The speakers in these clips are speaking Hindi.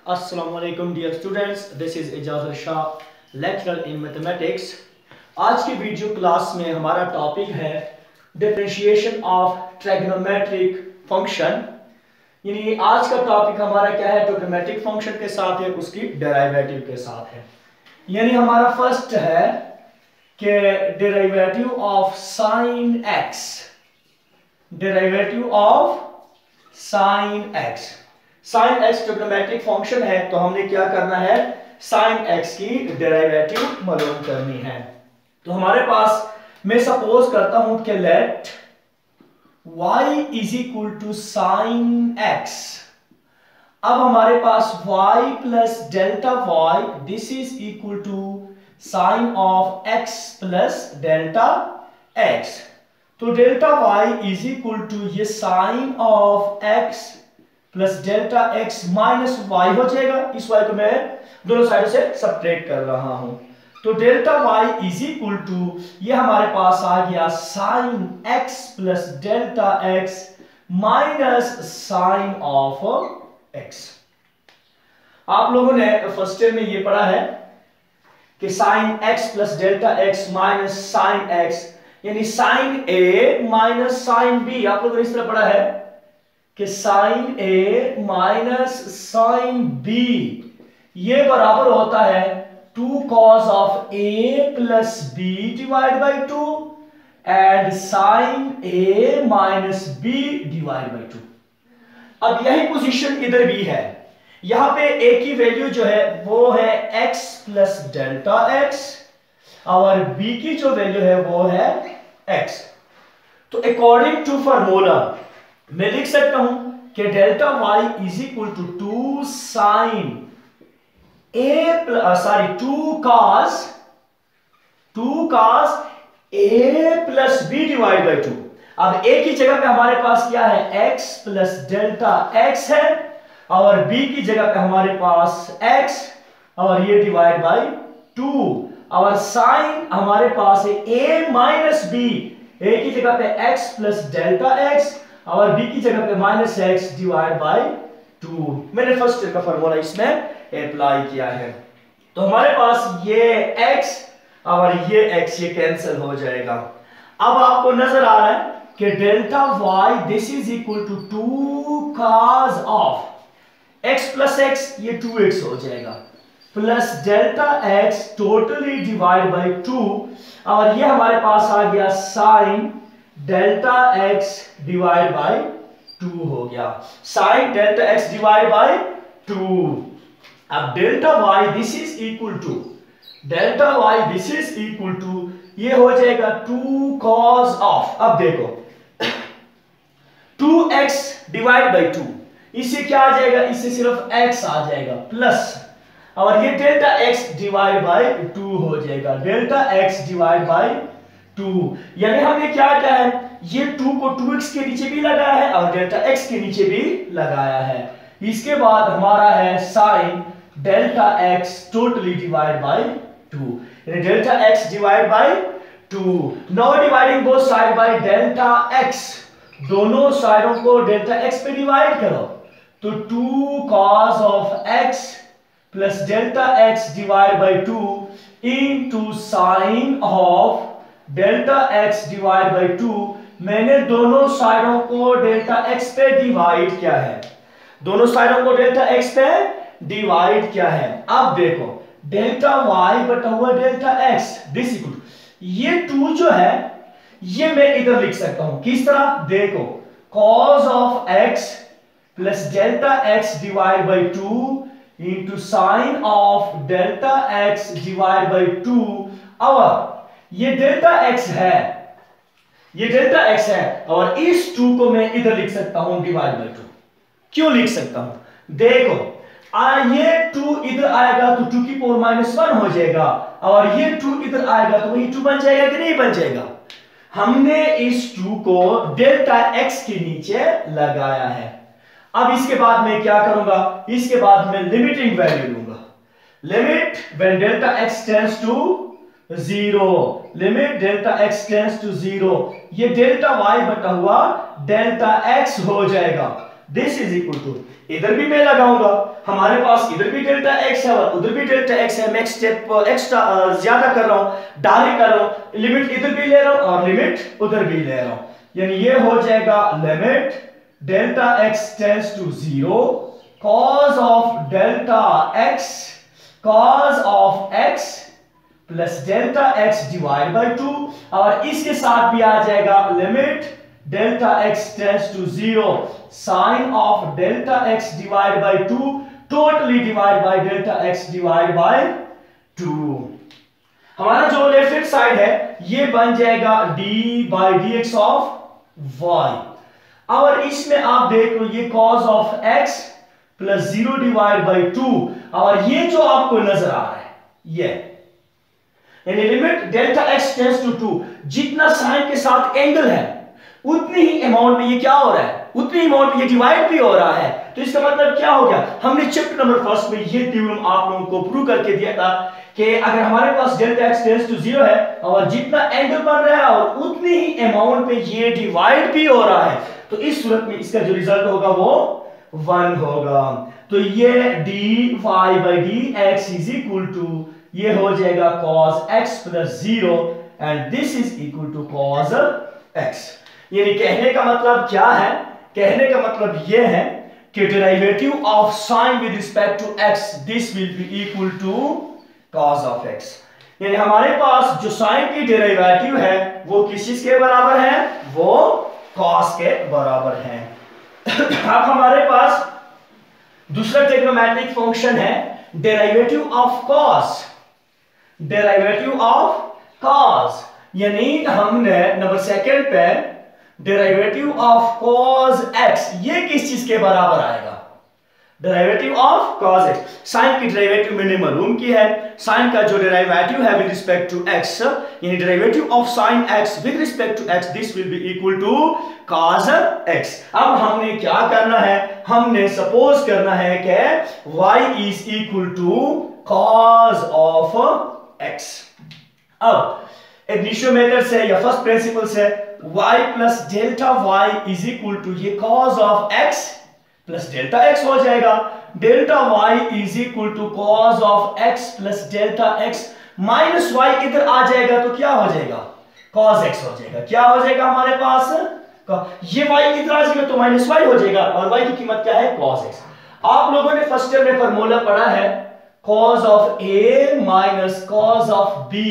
अस्सलामुअलैकुम dear students, this is Ijaz Shah, lecturer in mathematics. आज की वीडियो क्लास में हमारा टॉपिक है डिफरेंशिएशन ऑफ ट्रिग्नोमेट्रिक फंक्शन। यानी आज का टॉपिक हमारा क्या है, ट्रिग्नोमेट्रिक फंक्शन के साथ है, उसकी डेरिवेटिव के साथ है। यानी हमारा फर्स्ट है कि derivative of sine x, derivative of sine x. Sine x trigonometric function है, तो हमने क्या करना है, साइन एक्स की डेरिवेटिव मालूम करनी है। तो हमारे पास मैं सपोज करता हूं कि let y is equal to sine x. अब हमारे पास y plus delta y, this is equal to sine of x plus delta x। तो delta y is equal to ये sine of x plus delta x minus y हो जाएगा। इस y को मैं दोनों साइड से सब्ट्रैक्ट कर रहा हूं, तो delta y is equal to ये हमारे पास आ गया sine x plus delta x minus sine of x। आप लोगों ने फर्स्ट ईयर में ये पढ़ा है कि sine x plus delta x minus sine x, यानी sine a minus sine b। आप लोगों ने इस तरह पढ़ा है कि sine a minus sine b ये बराबर होता है 2 cos of a plus b divide by 2 and sine a minus b divide by 2। अब यही पोजीशन इधर भी है। यहां पे a की वैल्यू जो है वो है x प्लस डेल्टा x और b की जो वैल्यू है वो है x। तो अकॉर्डिंग टू फार्मूला मैं लिख सकता हूं कि delta y is equal to 2 sine two cos a plus b divide by 2। अब a की जगह पे हमारे पास क्या है, x प्लस डेल्टा x है और b की जगह पे हमारे पास x और ये डिवाइड बाई 2 और साइन हमारे पास है a माइनस b। a की जगह पे x प्लस डेल्टा x और b की जगह पे माइनस x डिवाइड बाई 2। मैंने फर्स्ट ईयर का फॉर्मूला इसमें अप्लाई किया है। तो हमारे पास ये x और ये x ये कैंसिल हो जाएगा। अब आपको नजर आ रहा है कि delta y this is equal to 2 cos of x plus x, ये 2x हो जाएगा plus delta x totally divide by 2 और ये हमारे पास आ गया sine delta x divide by 2 हो गया, sine delta x divide by 2। अब delta y this is equal to delta y this is equal to ये हो जाएगा 2 cos ऑफ, अब देखो 2x डिवाइड बाई 2, इससे क्या आ जाएगा, इससे सिर्फ x आ जाएगा प्लस और ये डेल्टा x डिवाइड बाई 2 हो जाएगा, डेल्टा x डिवाइड बाई 2। यानी हमने क्या किया है, ये 2 को 2x के नीचे भी लगाया है और डेल्टा x के नीचे भी लगाया है। इसके बाद हमारा है sign delta x totally divide by 2, यानी delta x divide by 2। Now dividing both side by delta x, दोनों साइडों को डेल्टा x पे डिवाइड करो, तो 2 cos of x plus delta x divide by 2 into sine of delta x divide by 2। मैंने दोनों साइडों को डेल्टा x पे डिवाइड किया है, दोनों साइडों को डेल्टा x पे डिवाइड किया है। अब देखो डेल्टा y बटा हुआ delta x this equal to ये 2 जो है ये मैं इधर लिख सकता हूं, किस तरह, देखो cos of x plus delta x divide by 2 into sine of delta x divide by 2 और ये डेल्टा x है, ये डेल्टा x है और इस 2 को मैं इधर लिख सकता हूं डिवाइड बाई 2। क्यों लिख सकता हूं, देखो ये 2 इधर आएगा तो 2 की पावर माइनस 1 हो जाएगा और ये 2 इधर आएगा तो वही 2 बन जाएगा कि नहीं बन जाएगा। हमने इस 2 को डेल्टा x के नीचे लगाया है। अब इसके बाद मैं क्या करूंगा, इसके बाद मैं लिमिटिंग वैल्यू लूंगा, limit when delta x tends to 0, limit delta x tends to 0, ये डेल्टा y बटा हुआ डेल्टा x हो जाएगा दिस इज इक्वल टू, इधर भी मैं लगाऊंगा, हमारे पास इधर भी डेल्टा एक्स है और उधर भी डेल्टा एक्स है, मैं एक स्टेप एक्स्ट्रा ज्यादा कर रहा हूं, डायरेक्ट कर रहा हूं, लिमिट इधर भी ले रहा हूं और लिमिट उधर भी ले रहा हूं, यानी ये हो जाएगा limit delta x tends to 0 cos of delta x plus delta x divide by 2, और इसके साथ भी आ जाएगा limit delta x tends to 0 sine of delta x divide by 2 totally divide by delta x divide by 2। हमारा जो लेफ्ट हैंड साइड है ये बन जाएगा d by dx of y, और इसमें आप देखो ये cos of x plus 0 divide by 2, और ये जो आपको नजर आ रहा है ये यानी limit delta x tends to 2, जितना साइन के साथ एंगल है उतनी ही अमाउंट में ये क्या हो रहा है, उतनी अमाउंट में ये डिवाइड भी हो रहा है। तो इसका मतलब क्या हो गया, हमने चैप्टर नंबर 1 में ये थ्योरम आप लोगों को प्रूव करके दिया था कि अगर हमारे पास डेल्टा एक्स टेंड्स टू 0 है और जितना एंगल बन रहा है और उतनी ही अमाउंट में ये डिवाइड भी हो रहा है, तो इस सूरत में इसका जो रिजल्ट होगा वो 1 होगा। तो ये dy by dx is equal to, ये हो जाएगा cos x plus 0 and this is equal to cos x। यानी कहने का मतलब क्या है, कहने का मतलब ये है कि derivative of sine with respect to x this will be equal to cos of x। यानी हमारे पास जो साइन की डेरिवेटिव है वो किस चीज के बराबर है, वो cos के बराबर है। अब हमारे पास दूसरा ट्रिग्नोमेट्रिक फंक्शन है derivative of cos, derivative of cos, यानी हमने नंबर 2 पे डेरिवेटिव ऑफ cos x, ये किस चीज के बराबर आएगा, derivative of cos x। Sine की डेरिवेटिव मैंने मालूम की है, साइन का जो डेरिवेटिव है विद रिस्पेक्ट टू x, यानी derivative of sine x with respect to x this will be equal to cos x। अब हमने क्या करना है, हमने सपोज करना है कि y is equal to cos of x। अब इनिशियल मेथड से या फर्स्ट प्रिंसिपल से y plus delta y is equal to ये cos of x plus delta x हो जाएगा, delta y is equal to cos of x plus delta x minus y इधर आ जाएगा तो क्या हो जाएगा, cos x हो जाएगा। क्या हो जाएगा हमारे पास, ये y इधर आ जाएगा तो माइनस y हो जाएगा, और y की कीमत क्या है, cos x। आप लोगों ने फर्स्ट ईयर में फार्मूला पढ़ा है cos of a minus cos of b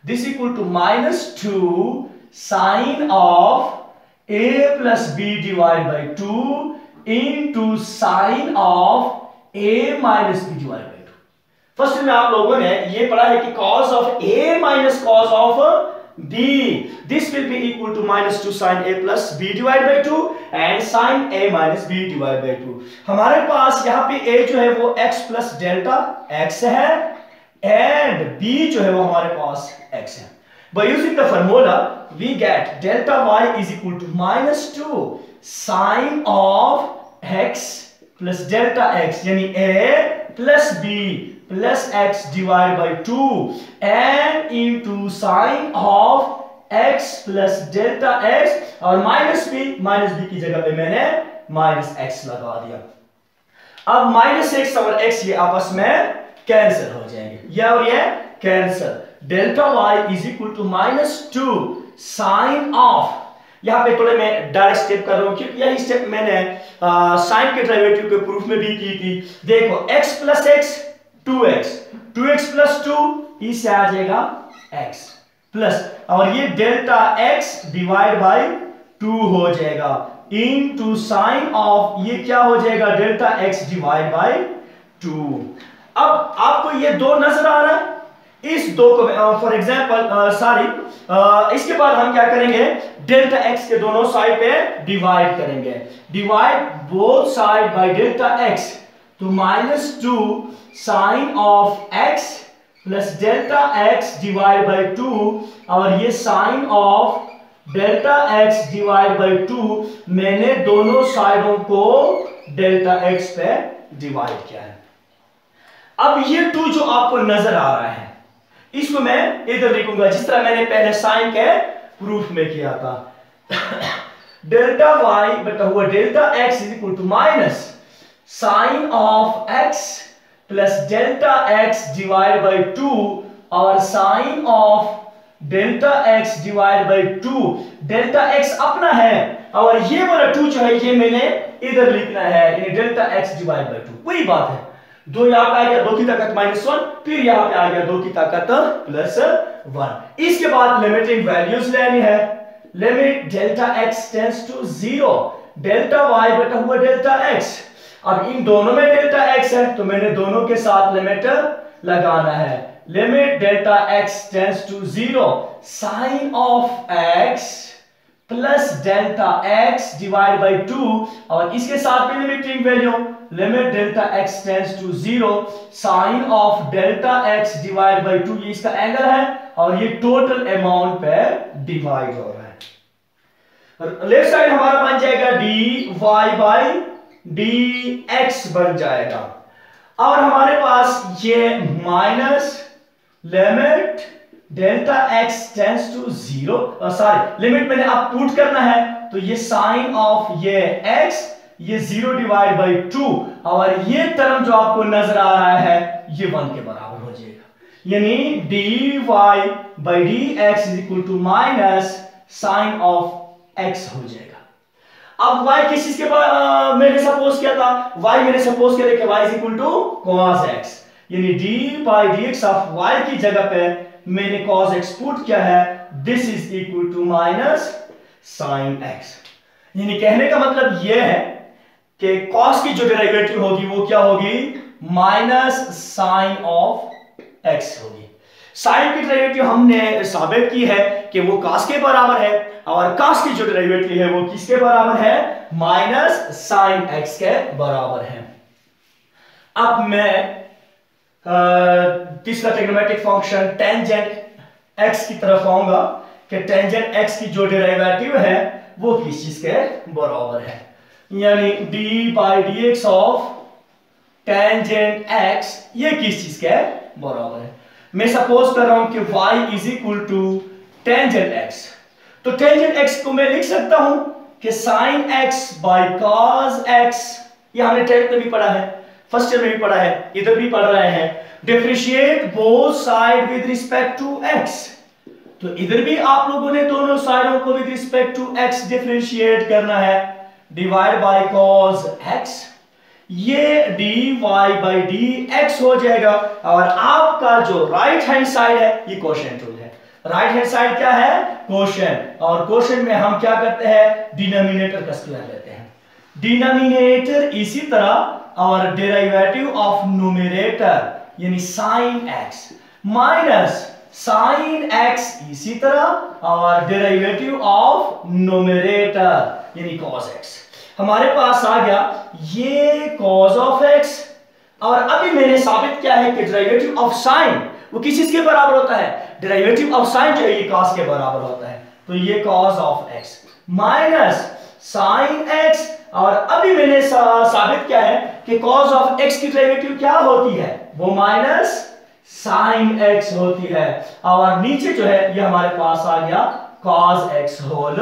this equal to -2 sine of a plus b divide by 2 into sin of a minus b divided by 2। First में आप लोगों ने ये पढ़ा है कि cos of a minus cos of b this will be equal to -2 sin a plus b divided by 2 and sin a minus b divided by 2। हमारे पास यहाँ पे a जो है वो x plus delta x है and b जो है वो हमारे पास x है। By using the formula we get delta y is equal to -2 sin of x plus delta x, यानी a plus b plus x divided by 2 and into sin of x plus delta x और minus b की जगह पे मैंने minus x लगा दिया। अब -x और x ये आपस में कैंसिल हो जाएंगे, ये और ये cancel, delta y is equal to -2 sin of, यहाँ पे थोड़े मैं डायरेक्ट स्टेप कर रहा हूं क्योंकि यही स्टेप मैंने साइन के डेरिवेटिव के प्रूफ में भी की थी। देखो x plus x 2x plus 2 इससे आ जाएगा x प्लस, और ये डेल्टा x डिवाइड बाय 2 हो जाएगा इनटू साइन ऑफ ये क्या हो जाएगा, डेल्टा x डिवाइड बाय 2। अब आपको ये दो नजर आ रहा है, इस दो को फॉर एग्जांपल इसके बाद हम क्या करेंगे, डेल्टा x के दोनों साइड पे डिवाइड करेंगे, divide both side by delta x तो -2 sine of x plus delta x divide by 2, और ये sine of delta x divide by 2 मैंने दोनों साइडों को डेल्टा x पे डिवाइड किया है। अब ये 2 जो आपको नजर आ रहा है इसको मैं इधर लिखूंगा जिस तरह मैंने पहले साइन के प्रूफ में किया था। डेल्टा वाई बटा हुआ delta x is equal to minus sine of x plus delta x divide by 2 और sine of delta x divide by 2। Delta x अपना है और ये वाला 2 जो है ये मैंने इधर लिखना है, यानी डेल्टा एक्स डिवाइड बाई 2। वही बात है, 2 यहाँ पे आ गया 2 की ताकत -1, फिर यहाँ पे आ गया 2 की ताकत +1। इसके बाद लिमिटिंग वैल्यूज लेनी है। Limit delta x tends to 0 delta y बटा हुआ डेल्टा एक्स। अब इन दोनों में डेल्टा एक्स है तो मैंने दोनों के साथ लिमिट लगाना है। Limit delta x tends to 0 sine of x plus delta x divide by 2 और इसके साथ में limiting value limit delta x tends to 0 sine of delta x divide by 2। ये इसका एंगल है और ये टोटल अमाउंट पे डिवाइड हो रहा है। लेफ्ट साइड हमारा बन जाएगा d y by d x बन जाएगा। और हमारे पास ये minus limit delta x tends to 0, sorry limit मैंने अब पुट करना है तो ये साइन ऑफ ये x ये 0 डिवाइड बाई 2 और ये टर्म जो आपको नजर आ रहा है ये 1 के बराबर हो जाएगा, यानी d y by d x is equal to minus sine of x हो जाएगा। अब y किस चीज के मैंने सपोज किया था, y मैंने सपोज किया था कि y is equal to cos x, यानी d by d x of y की जगह पे मैंने cos x पुट किया है, this is equal to minus sine x। यानी कहने का मतलब यह है कि cos की जो डेरिवेटिव होगी वो क्या होगी, माइनस साइन ऑफ x होगी। साइन की डेरिवेटिव हमने साबित की है कि वो cos के बराबर है और cos की जो डेरिवेटिव है वो किसके बराबर है, माइनस साइन x के बराबर है। अब मैं तीसरा ट्रिग्नोमेट्रिक फंक्शन टेंजेंट x की तरफ आऊंगा कि टेंजेंट x की जो डेरिवेटिव है वो किस चीज के बराबर है, यानी d by d x of tangent x ये किस चीज के बराबर है। मैं सपोज कर रहा हूं कि y is equal to tangent x, तो टेंजेंट x को मैं लिख सकता हूं कि sine x by cos x, ये हमने 10th में भी पढ़ा है, फर्स्ट ईयर में भी पढ़ा है, इधर भी पढ़ रहे हैं। Differentiate both side with respect to x, तो इधर भी आप लोगों ने दोनों साइडों को with respect to x differentiate करना है, डिवाइड बाय cos x, ये dy बाई dx हो जाएगा। और आपका जो राइट हैंड साइड है ये कोशेंट रूल है। राइट हैंड साइड क्या है, कोशेंट, और कोशेंट में हम क्या करते हैं, डिनोमिनेटर का स्क्वायर लेते हैं। डिनोमिनेटर इसी तरह और डेरिवेटिव ऑफ न्यूमरेटर यानी sine x minus sine x इसी तरह और डेरिवेटिव ऑफ न्यूमरेटर यानी cos x। हमारे पास आ गया ये cos ऑफ x और अभी मैंने साबित किया है कि डेरिवेटिव ऑफ साइन वो किस चीज के बराबर होता है, डेरिवेटिव ऑफ साइन जो है ये cos के बराबर होता है, तो ये cos of x minus sine x, और अभी मैंने साबित किया है कि cos ऑफ x की डेरिवेटिव क्या होती है, वो माइनस साइन x होती है, और नीचे जो है ये हमारे पास आ गया cos x होल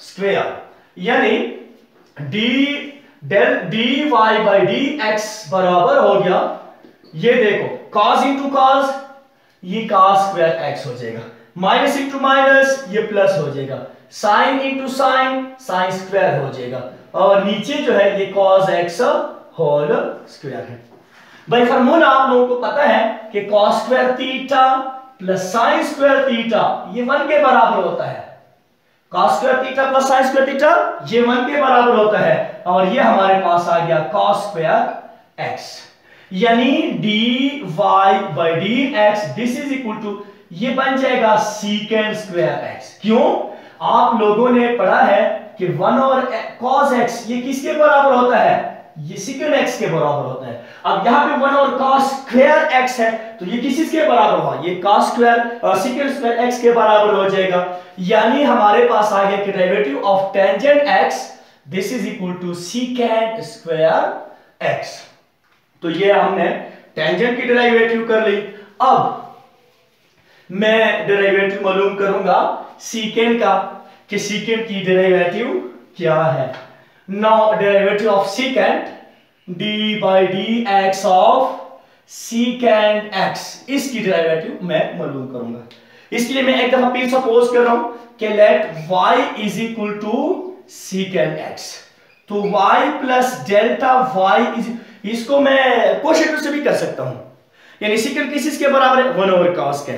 स्क्वायर, यानी dy बाई dx बराबर हो गया, ये देखो cos इंटू cos ये cos स्क्वायर x हो जाएगा, माइनस इंटू माइनस ये प्लस हो जाएगा, sine into sine sine square हो जाएगा, और नीचे जो है ये cos x होल स्क्वायर है। भाई फार्मूला आप लोगों को पता है कि cos square theta plus sine square theta ये 1 के बराबर होता है, cos square theta plus sine square theta ये 1 के बराबर होता है, और ये हमारे पास आ गया cos स्क्वायर x, यानी dy by dx this is equal to ये बन जाएगा सीकेंड स्क्वायर x। क्यों, आप लोगों ने पढ़ा है कि 1 और cos x ये किसके बराबर होता है, ये सीकेंड x के बराबर होता है। अब यहाँ पे 1 और cos स्क्वायर x है तो ये किसके बराबर हुआ, ये cos स्क्वायर सीकेंड स्क्वायर x के बराबर हो जाएगा, यानी हमारे पास आ गया कि derivative of tangent x this is equal to secant square x। तो ये हमने टेंजेंट की डेरिवेटिव कर ली। अब मैं डेरिवेटिव मालूम करूंगा सीकेंड का, कि सीकेंड की डेरिवेटिव क्या है। Now derivative of secant D by d x of secant x, इसकी डेरिवेटिव मैं मालूम करूंगा। इसके लिए मैं एक दफा फिर सपोज कर रहा हूं कि let y is equal to secant x, तो y plus delta y is, इसको मैं कोशेंट से भी कर सकता हूं, यानी सीकेंट किस के बराबर है 1 ओवर cos के,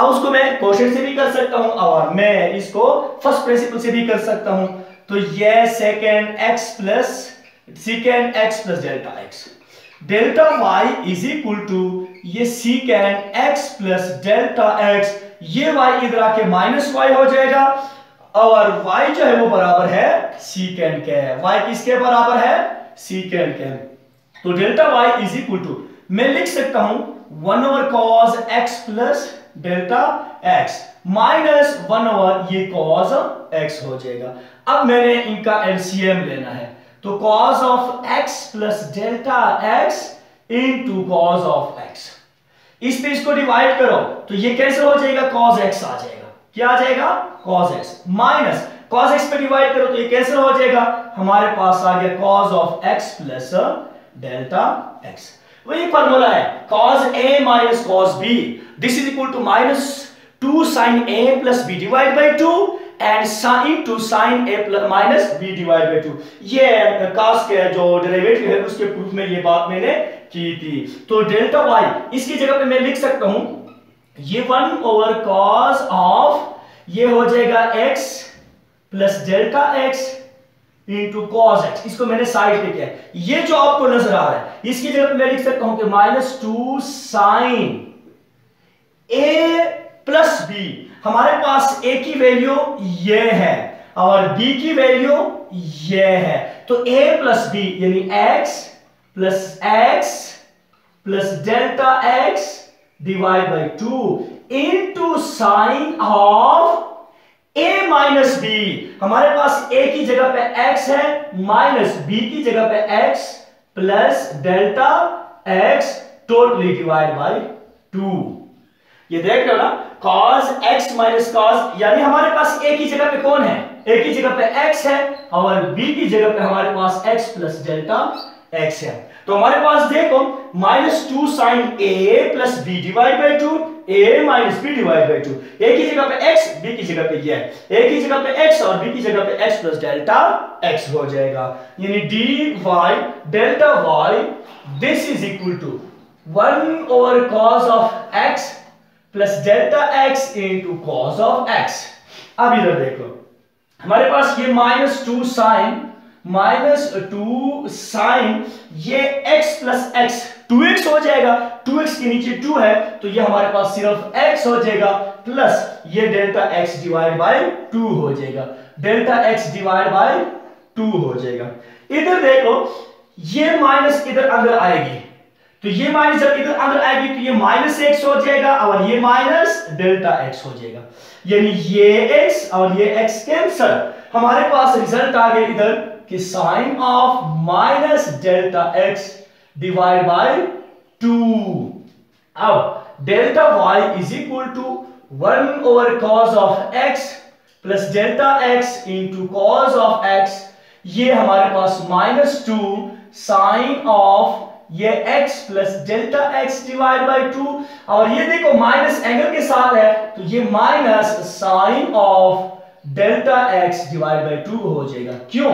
उसको मैं कोशेंट से भी कर सकता हूं और मैं इसको फर्स्ट प्रिंसिपल से भी कर सकता हूं। तो ये second x plus secant x plus delta x, delta y is equal to ये secant x plus delta x, ये y इधर आके माइनस y हो जाएगा और y जो है वो बराबर है सीकेंट के, y किसके बराबर है सीकेंट के। तो delta y is equal to मैं लिख सकता हूं 1 over cos x plus delta x minus 1 over ये cos x हो जाएगा। अब मैंने इनका एलसीएम लेना है, तो cos of x plus delta x into cos of x, इस पे इसको डिवाइड करो तो ये कैंसिल हो जाएगा, cos x आ जाएगा, क्या आ जाएगा cos x, minus cos x पे डिवाइड करो तो ये कैंसिल हो जाएगा, हमारे पास आ गया cos of x plus delta x। वही फॉर्मूला है cos a minus cos b, this is equal to minus 2 sin a plus b divide by 2 and sin to sin a plus minus b divide by 2। ये cos के जो डेरिवेटिव है उसके प्रूफ में ये बात मैंने की थी। तो डेल्टा y इसकी जगह पे मैं लिख सकता हूं ये 1 ओवर cos ऑफ ये हो जाएगा x plus delta x into cos x, इसको मैंने साइड पे किया, ये जो आपको नजर आ रहा है इसकी जगह पे मैं लिख सकता हूं कि minus 2 sin a plus b, हमारे पास a की वैल्यू ये है और b की वैल्यू ये है, तो a प्लस b यानी x plus delta x divide by 2 into sine of a minus b, हमारे पास a की जगह पे x है माइनस b की जगह पे x plus delta x totally divide by 2। ये देख रहे हो ना cos x माइनस cos, यानी हमारे पास a की जगह पे कौन है, a की जगह पे x है और b की जगह पे हमारे पास x प्लस डेल्टा x है। तो हमारे पास देखो minus 2 sin a plus b divide by 2, a minus b divide by 2, a की जगह पे x b की जगह पे ये है, a की जगह पे x और b की जगह पे x प्लस डेल्टा x हो जाएगा, यानी dy delta y this is equal to 1 over cos of x plus delta x into cos of x। अब इधर देखो हमारे पास ये माइनस 2 साइन ये x प्लस x 2x हो जाएगा, 2x के नीचे 2 है तो ये हमारे पास सिर्फ x हो जाएगा प्लस ये डेल्टा x डिवाइड बाय 2 हो जाएगा, डेल्टा x डिवाइड बाय 2 हो जाएगा। इधर देखो ये माइनस इधर अंदर आएगी, तो ये माइनस जब इधर अंदर आएगी तो ये माइनस x हो जाएगा और ये माइनस डेल्टा x हो जाएगा, यानी ये x और ये x कैंसल, हमारे पास रिजल्ट आ गया इधर कि sine of minus delta x divide by 2। अब delta y is equal to 1 over cos of x plus delta x into cos of x, ये हमारे पास माइनस 2 साइन ऑफ ये x plus delta x divide by 2 और ये देखो माइनस एंगल के साथ है तो ये minus sine of delta x divide by 2 हो जाएगा। क्यों,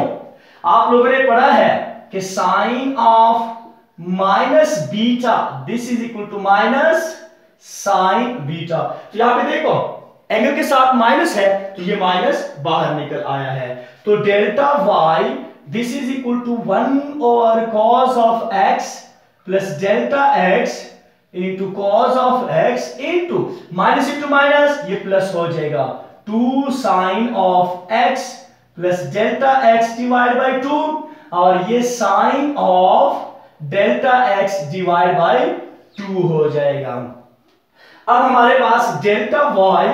आप लोगों ने पढ़ा है कि sine of minus beta this is equal to minus sine beta, तो यहां पे देखो एंगल के साथ माइनस है तो ये माइनस बाहर निकल आया है, तो delta y this is equal to 1 over cos of x plus delta x into cos of x into minus into minus ये प्लस हो जाएगा 2 sine of x plus delta x divide by 2 और ये sine of delta x divide by 2 हो जाएगा। अब हमारे पास delta y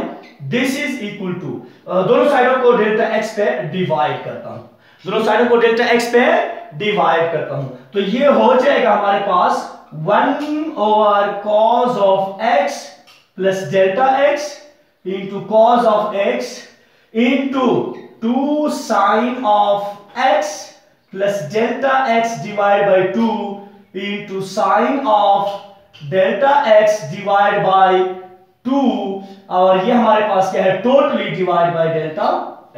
this is equal to, दोनों साइडों को डेल्टा x पे डिवाइड करता हूं, दोनों साइडों को डेल्टा x पे डिवाइड करता हूं तो ये हो जाएगा हमारे पास 1 over cos of x plus delta x into cos of x into 2 sine of x plus delta x divide by 2 into sine of delta x divide by 2, और ये हमारे पास क्या है, totally divide by delta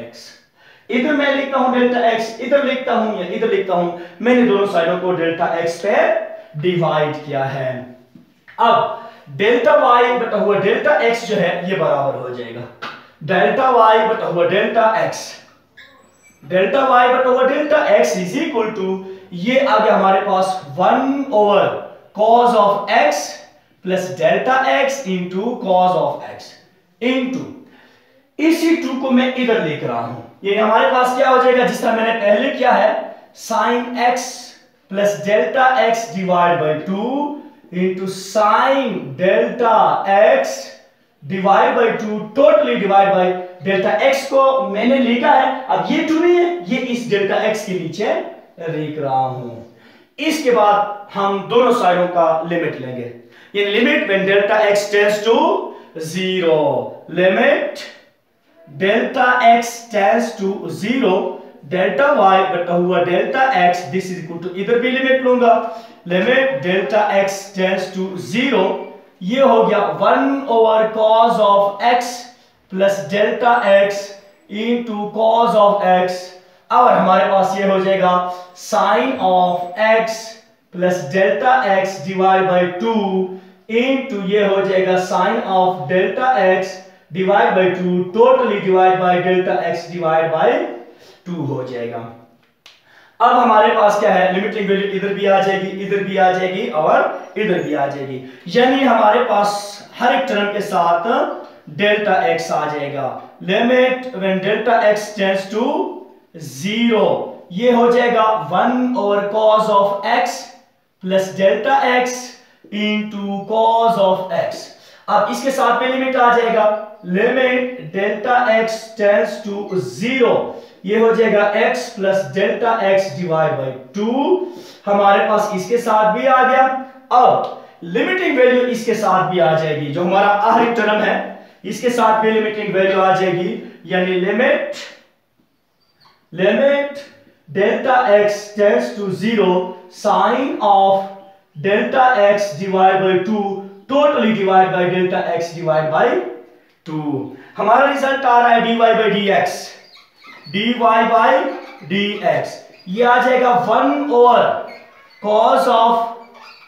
x। इधर मैं लिखता हूं डेल्टा x, इधर लिखता हूं या इधर लिखता हूं, मैंने दोनों साइडों को डेल्टा x पे डिवाइड किया है। अब डेल्टा y बटा हुआ डेल्टा x जो है ये बराबर हो जाएगा डेल्टा y बटा हुआ डेल्टा x, डेल्टा y बटा हुआ delta x is equal to, ये आ गया हमारे पास 1 over cos of x plus delta x into cos of x into इसी 2 को मैं इधर लिख रहा हूं, ये हमारे पास क्या हो जाएगा, जिस तरह मैंने पहले किया है, sine x plus delta x divide by 2 into sine delta x divide by 2 totally divide by delta x को मैंने लिखा है। अब ये 2 नहीं है, ये इस डेल्टा x के नीचे लिख रहा हूं। इसके बाद हम दोनों साइडों का लिमिट लेंगे, ये limit when delta x tends to 0, limit delta x tends to 0, delta y बटा हुआ delta x, this is equal to, इधर भी लिमिट लूंगा, limit delta x tends to 0, ये हो गया 1 over cos of x plus delta x into cos of x, और हमारे पास ये हो जाएगा sine of x plus delta x divide by 2 into ये हो जाएगा sine of delta x divide by 2 totally divide by delta x divide by 2 हो जाएगा। अब हमारे पास क्या है, लिमिटिंग वैल्यू इधर भी आ जाएगी, इधर भी आ जाएगी और इधर भी आ जाएगी, यानी हमारे पास हर एक टर्म के साथ डेल्टा x आ जाएगा। Limit when delta x tends to 0, ये हो जाएगा 1 over cos of x plus delta x into cos of x। अब इसके साथ में लिमिट आ जाएगा, limit delta x tends to 0, ये हो जाएगा x plus delta x divide by 2, हमारे पास इसके साथ भी आ गया। अब लिमिटिंग वैल्यू इसके साथ भी आ जाएगी, जो हमारा आखिरी टर्म है इसके साथ भी लिमिटिंग वैल्यू आ जाएगी, यानी limit delta x tends to 0 sine of delta x divide by 2 totally divide by delta x divide by 2। हमारा रिजल्ट आ रहा है dy by dx, dy by dx, ये आ जाएगा 1 over cos of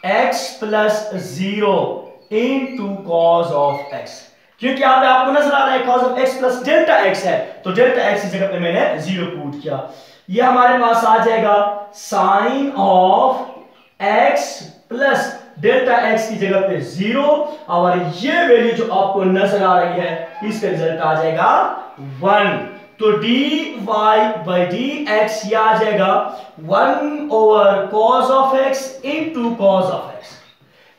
x plus 0 into cos of x, क्योंकि यहाँ पे आपको नजर आ रहा है cos of x plus delta x है, तो डेल्टा x की जगह पे मैंने 0 पुट किया, ये हमारे पास आ जाएगा sine of x plus delta x की जगह पे 0, और ये वैल्यू जो आपको नजर आ रही है इसका रिजल्ट आ जाएगा 1, तो dy बाई dx ये आ जाएगा 1 over cos of x into cos of x,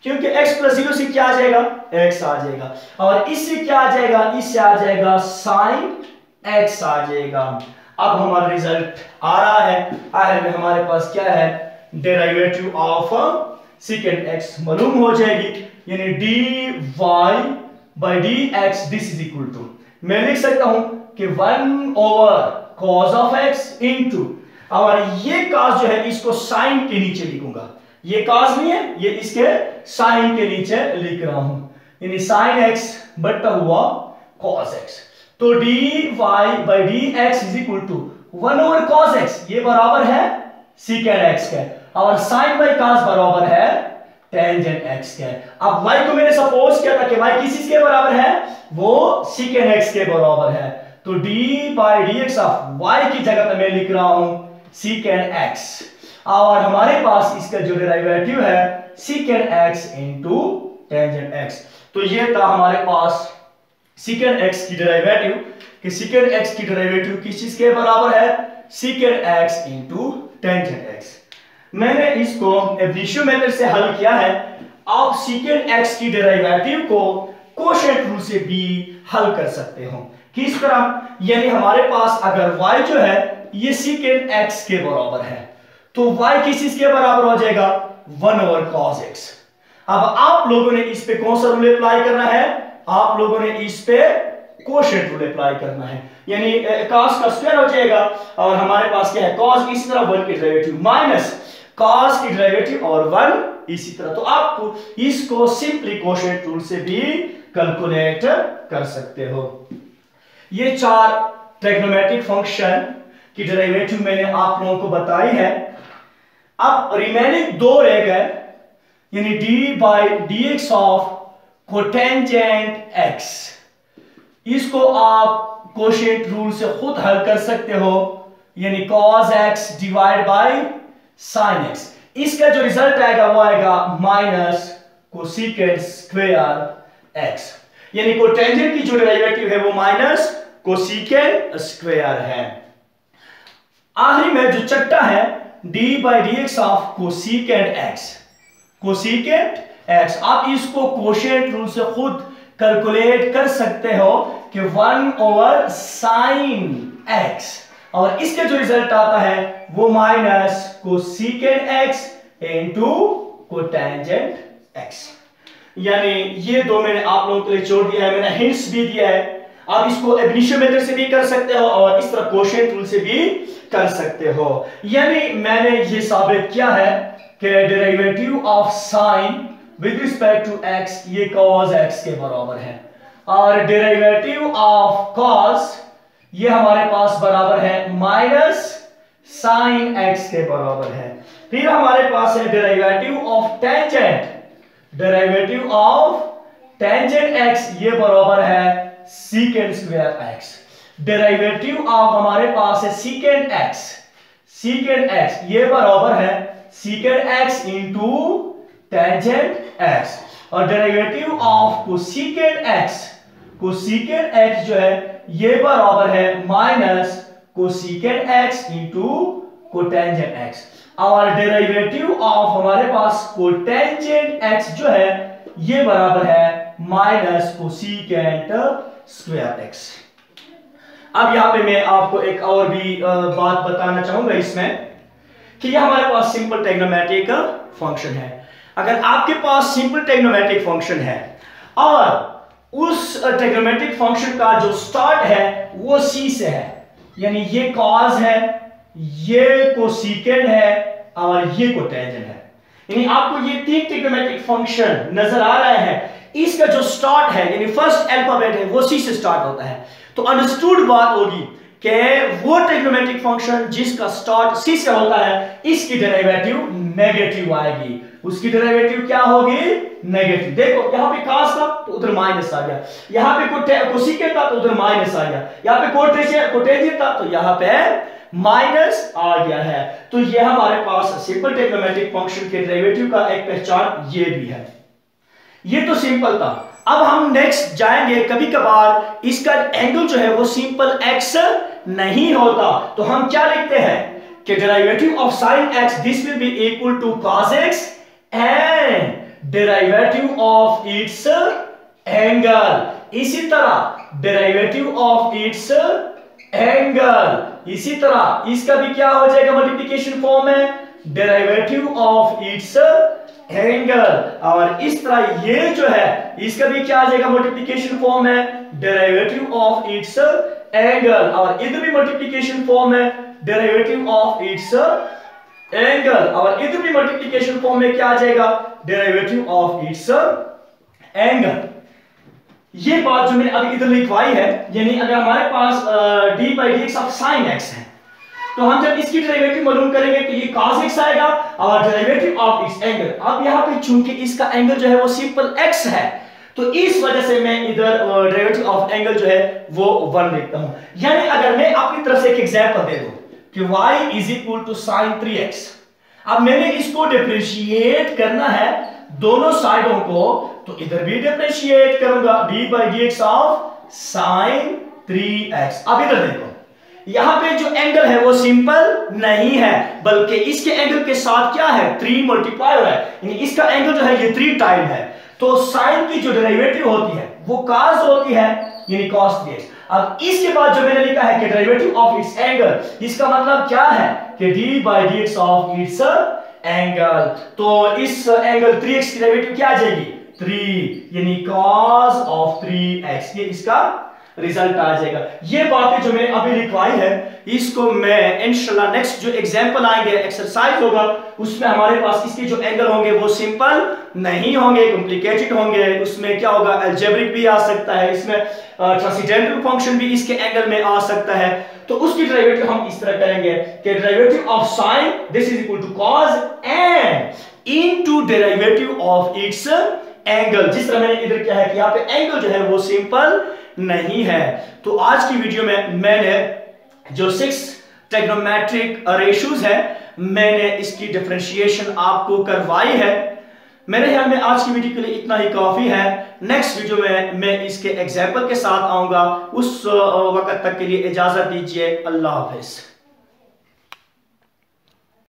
क्योंकि x प्लस 0 से क्या आ जाएगा, x आ जाएगा, और इससे क्या आ जाएगा, इससे आ जाएगा साइन x आ जाएगा। अब हमारा रिजल्ट आ रहा है, आखिर में हमारे पास क्या है, डेरिवेटिव ऑफ सेकेंड x मालूम हो जाएगी, यानी dy by dx this is equal to, मैं लिख सकता हूं कि 1 over cos of x into, और ये cos जो है इसको साइन के नीचे लिखूंगा, ये cos नहीं है, ये इसके साइन के नीचे लिख रहा हूं, यानी साइन x बटा हुआ cos x, तो dy by dx is equal to 1 over cos x, ये बराबर है secant x के, और sin बाई cos बराबर है टेंजेंट x के। अब y को मैंने सपोज किया था कि y किस चीज के बराबर है, वो secant x के बराबर है, तो d by dx of y की जगह पे मैं लिख रहा हूं secant x, और हमारे पास इसका जो डेरिवेटिव है secant x into tangent x, तो ये था हमारे पास secant x की डेरिवेटिव, कि secant x की डेरिवेटिव किस चीज के बराबर है, secant x into tangent x। मैंने इसको एब्लिशियो मेथड से हल किया है, आप secant x की डेरिवेटिव को कोशेंट रूल से भी हल कर सकते हो, किस तरह, यानी हमारे पास अगर y जो है ये secant x के बराबर है, तो y किस चीज के बराबर हो जाएगा, 1 ओवर cos x। अब आप लोगों ने इस पे कौन सा रूल अप्लाई करना है, आप लोगों ने इस पे कोशेंट रूल अप्लाई करना है, यानी cos का स्क्वायर हो जाएगा और हमारे पास क्या है cos, इसी तरह 1 की डेरिवेटिव माइनस cos की डेरिवेटिव और 1 इसी तरह। तो आप इसको सिंपली कोशेंट रूल से भी कैलकुलेट कर सकते हो। ये 4 ट्रिग्नोमेट्रिक फंक्शन की डेरिवेटिव मैंने आप लोगों को बताई है। अब रिमेनिंग 2 रह गए, यानी D by d x of cotangent x, इसको आप कोशेंट रूल से खुद हल कर सकते हो, यानी cos x divide by sin x। इसका जो रिजल्ट आएगा वो आएगा माइनस कोसेकेंट स्क्वायर x, यानी कोटेंजेंट की जो डेरिवेटिव है वो माइनस कोसेकेंट स्क्वायर है। आखिरी में जो चट्टा है d by d x of cosecant x, cosecant x, आप इसको कोशेंट रूल से खुद कैलकुलेट कर सकते हो कि 1 ओवर साइन x, और इसके जो रिजल्ट आता है वो minus cosecant x into cotangent x। यानी ये 2 मैंने आप लोगों के लिए छोड़ दिया है, मैंने हिंट्स भी दिया है। आप इसको ab initio मेथड से भी कर सकते हो और इस तरह कोशेंट रूल से भी कर सकते हो। यानी मैंने ये साबित किया है कि derivative of sine with respect to x ये cos x के बराबर है, और डेरिवेटिव ऑफ cos ये हमारे पास बराबर है माइनस साइन x के बराबर है। फिर हमारे पास है derivative of tangent, derivative of tangent x ये बराबर है secant square x। Derivative of हमारे पास है सीकेंट x, सीकेंट x ये बराबर है secant x into tangent x, और derivative of cosecant x, cosecant x जो है ये बराबर है minus cosecant x into cotangent x, और डेरिवेटिव ऑफ हमारे पास कोटेंजेंट x जो है ये बराबर है माइनस कोसेकेंट स्क्वायर x। अब यहां पे मैं आपको एक और भी बात बताना चाहूंगा इसमें कि यह हमारे पास सिंपल ट्रिग्नोमेट्रिक फंक्शन है। अगर आपके पास सिंपल ट्रिग्नोमेट्रिक फंक्शन है और उस ट्रिग्नोमेट्रिक फंक्शन का जो स्टार्ट है वो c से है, यानी ये cos है, ये कोसेकेंट है और ये कोटेंजेंट है, यानी आपको ये 3 ट्रिग्नोमेट्रिक फंक्शन नजर आ रहे हैं, इसका जो स्टार्ट है यानी फर्स्ट अल्फाबेट है वो c से स्टार्ट होता है। तो अंडरस्टूड बात होगी कि वो ट्रिग्नोमेट्रिक फंक्शन जिसका स्टार्ट c से होता है इसकी डेरिवेटिव नेगेटिव आएगी, उसकी डेरिवेटिव क्या होगी नेगेटिव। देखो यहां पे cos था तो उधर माइनस आ गया, यहां पे कोसेकेंट था तो उधर माइनस आ गया, यहां पे कोटेंजेंट था तो यहां पे माइनस आ गया है। तो ये हमारे पास सिंपल ट्रिग्नोमेट्रिक फंक्शन के डेरिवेटिव का एक पहचान ये भी है। ये तो सिंपल था। अब हम नेक्स्ट जाएंगे, कभी कभार इसका एंगल जो है वो सिंपल x नहीं होता, तो हम क्या लिखते हैं कि derivative of sin x this will be equal to cos x and derivative of its angle. इसी तरह डेरिवेटिव ऑफ इट्स एंगल, इसी तरह इसका भी क्या हो जाएगा मल्टीप्लिकेशन फॉर्म में डेरिवेटिव ऑफ इट्स एंगल, और इस तरह ये जो है इसका भी क्या आ जाएगा मल्टीप्लिकेशन फॉर्म है डेरिवेटिव ऑफ इट्स एंगल, और इधर भी मल्टीप्लिकेशन फॉर्म है डेरिवेटिव ऑफ इट्स एंगल, और इधर भी मल्टीप्लिकेशन फॉर्म में क्या आ जाएगा डेरिवेटिव ऑफ इट्स एंगल। ये बात जो मैंने अभी इधर लिखवाई है, यानी अगर हमारे पास d by d x of sine x है तो हम जब इसकी डेरिवेटिव मालूम करेंगे तो ये cos x आएगा और डेरिवेटिव ऑफ इट्स एंगल। अब यहां पे चूंकि इसका एंगल जो है वो सिंपल x है तो इस वजह से मैं इधर डेरिवेटिव ऑफ एंगल जो है वो 1 लिखता हूं। यानी अगर मैं अपनी तरफ से एक एग्जांपल दे दूं कि y is equal to sin 3x, अब मैंने इसको डिफरेंशिएट करना है दोनों साइडों को, तो इधर भी डिफरेंशिएट करूंगा d by d x of sin 3x। अब इधर देखो यहां पे जो एंगल है वो सिंपल नहीं है बल्कि इसके एंगल के साथ क्या है 3 मल्टीप्लाई है, यानी इसका एंगल जो है ये 3 टाइम है, तो साइन की जो डेरिवेटिव होती है वो cos होती है यानी cos 3x। अब इसके बाद जो मैंने लिखा है कि डेरिवेटिव ऑफ इट्स एंगल, इसका मतलब क्या है कि d by d x of its angle, तो इस एंगल 3x की डेरिवेटिव क्या आ जाएगी 3, यानी cos ऑफ 3x, ये इसका रिजल्ट आ जाएगा। ये बातें जो मैं अभी लिखवाई है इसको मैं इंशाल्लाह नेक्स्ट जो एग्जांपल आएंगे, एक्सरसाइज होगा, उसमें हमारे पास इसके जो एंगल होंगे वो सिंपल नहीं होंगे, कॉम्प्लिकेटेड होंगे। उसमें क्या होगा, अलजेब्रिक भी आ सकता है, इसमें ट्रांसेंडेंटल फंक्शन भी इसके एंगल में आ सकता है। तो उसकी डेरिवेटिव हम इस तरह करेंगे कि derivative of sine this is equal to cos and into derivative of its angle. जिस तरह मैंने इधर क्या है कि यहाँ पे एंगल जो है वो सिंपल नहीं है। तो आज की वीडियो में मैंने जो 6 ट्रिग्नोमेट्रिक रेशियोज है मैंने इसकी डिफरेंशिएशन आपको करवाई है। मेरे ख्याल में आज की वीडियो के लिए इतना ही काफी है। नेक्स्ट वीडियो में मैं इसके एग्जाम्पल के साथ आऊंगा। उस वक्त तक के लिए इजाजत दीजिए। अल्लाह हाफिज।